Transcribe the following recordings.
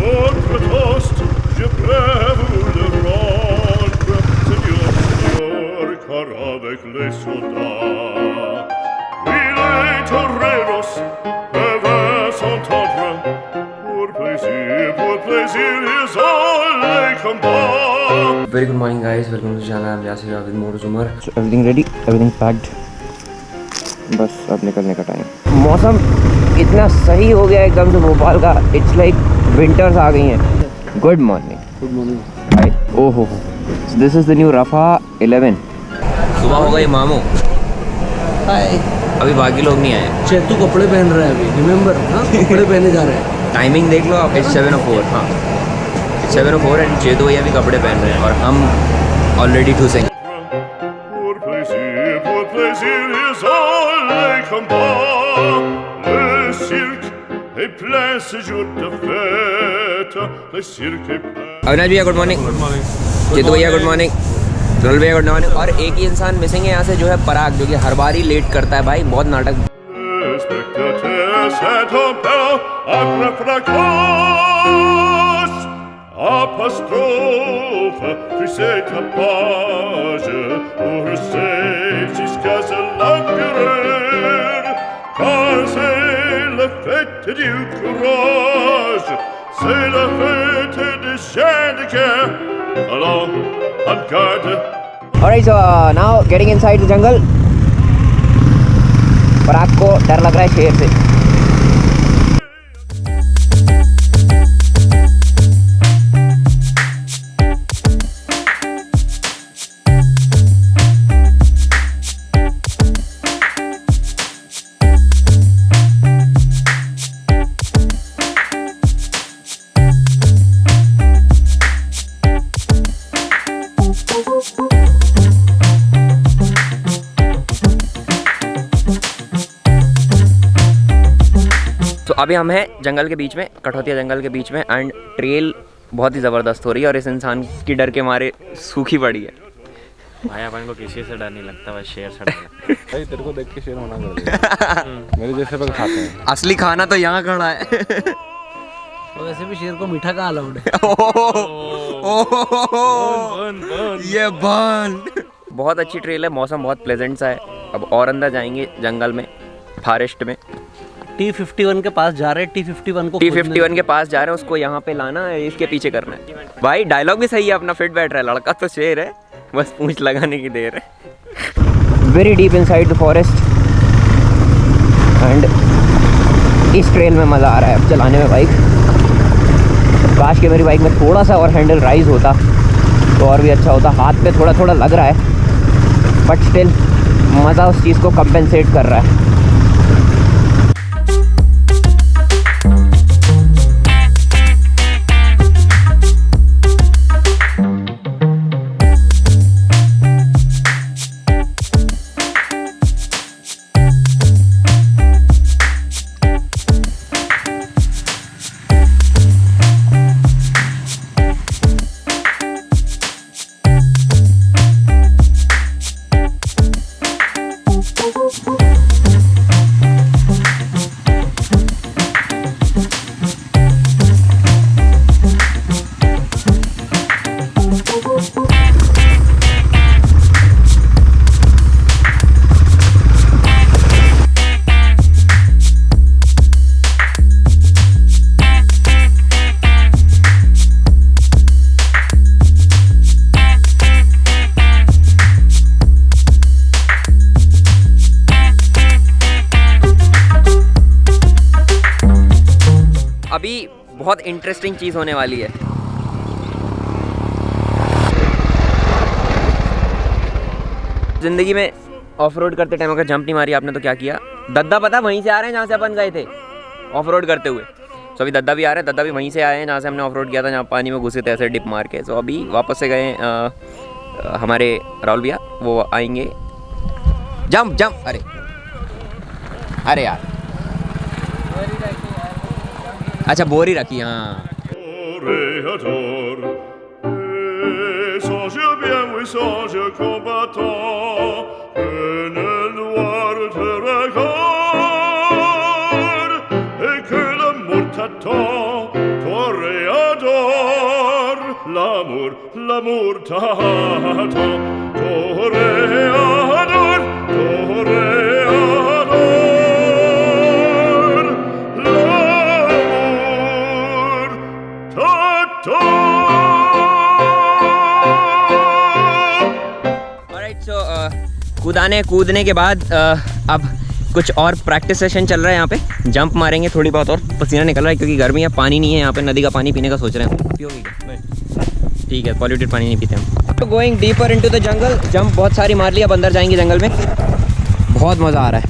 Votre toast, je peux vous le rendre, Seigneur, Seigneur, car avec les soldats, oui, les toreros peuvent s'entendre, pour plaisir, ils ont les combats. Very good morning guys, welcome to channel. I'm Yasir with more Umar. So everything ready, everything packed. बस अब निकलने का time. मौसम इतना सही हो गया एकदम से भोपाल का, इट्स लाइक विंटर्स आ गई हैं। Good morning. Good morning. Hi. ओहो, दिस इज द न्यू रफा 11। सुबह हो गई मामू। हाय। अभी बाकी लोग नहीं आए। चेतू कपड़े पहन रहा है अभी, रिमेंबर? हाँ, कपड़े पहने जा रहे हैं। टाइमिंग देख लो आप, 7:04। हाँ, 7:04 एंड चेतू भैया भी कपड़े पहन रहे हैं और हम ऑलरेडी ठूसेंगे। अविनाश भैया गुड मॉर्निंग। चेतू भैया गुड मॉर्निंग। रोल भैया गुड मॉर्निंग। और एक ही इंसान मिसिंग है यहाँ से, जो है पराग, जो कि हर बार ही लेट करता है भाई, बहुत नाटक। Fête du courage, c'est la fête des chiens de guerre. Allons, en garde. Alright, so now getting inside the jungle. पराग को डर लग रहा है शेर से। तो अभी हम हैं जंगल के बीच में, कठौतिया जंगल के बीच में, एंड ट्रेल बहुत ही ज़बरदस्त हो रही है और इस इंसान की डर के मारे सूखी पड़ी है। भाई अपन को किसी से डर नहीं लगता, बस शेर से डर लगता है। भाई तेरे को देख के शेर होना पड़ेगा। मेरे जैसे पर खाते हैं। असली खाना तो यहाँ खड़ा है। तो वैसे भी शेर को मीठा कहाँ अलाउड है? ये बन। बहुत अच्छी ट्रेल है, मौसम बहुत प्लेजेंट सा है। अब और अंदर जाएंगे जंगल में, फॉरेस्ट में। T51 के पास जा रहे हैं, T51 के पास जा रहे हैं, उसको यहाँ पे लाना है, इसके पीछे करना है। भाई डायलॉग भी सही है अपना, फिट बैठ रहा है। लड़का तो शेर है, बस पूंछ लगाने की देर है। Very deep inside the forest and इस ट्रेल में मज़ा आ रहा है अब चलाने में बाइक। काश के मेरी बाइक में थोड़ा सा और हैंडल राइज होता तो और भी अच्छा होता। हाथ पे थोड़ा थोड़ा लग रहा है, बट स्टिल मज़ा उस चीज़ को कंपेंसेट कर रहा है। अभी बहुत इंटरेस्टिंग चीज़ होने वाली है। ज़िंदगी में ऑफ रोड करते टाइम अगर जंप नहीं मारी आपने तो क्या किया? दद्दा पता वहीं से आ रहे हैं जहाँ से अपन गए थे ऑफ रोड करते हुए। सो अभी दद्दा भी आ रहे हैं, दद्दा भी वहीं से आए हैं जहाँ से हमने ऑफ रोड किया था, जहाँ पानी में घुसे थे ऐसे डिप मार के। सो अभी वापस से गए हमारे राहुल भैया, वो आएंगे। जंप जंप, अरे अरे यार, अच्छा बोरी रखी। हाँ t'attends, toi l'amour, l'amour t'attend. Toréador, toréador, l'amour t'attend. Alright, सो कूदने के बाद अब कुछ और प्रैक्टिस सेशन चल रहा है यहाँ पे। जंप मारेंगे थोड़ी बहुत और पसीना निकल रहा है क्योंकि गर्मी है, पानी नहीं है यहाँ पे। नदी का पानी पीने का सोच रहे हैं। पियोगे क्या? नहीं, ठीक है, पॉल्यूटेड पानी नहीं पीते हम। तो going deeper into the jungle. Jump बहुत सारी मार ली, अब अंदर जाएंगे जंगल में। बहुत मज़ा आ रहा है।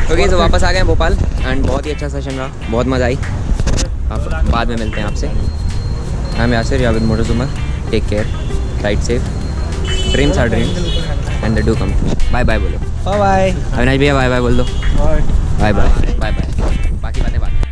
ओके, तो वापस आ गए हैं भोपाल एंड बहुत ही अच्छा सेशन रहा, बहुत मज़ा आई। अब बाद में मिलते हैं आपसे। आई एम यासिर याविद मोटरजुमर। Take care, ride safe, dreams are dreams and they do come. Bye bye बोलो। बाय बाय अविनाश भैया, बाय बाय बोल दो। Bye bye bye bye. बाकी बातें बात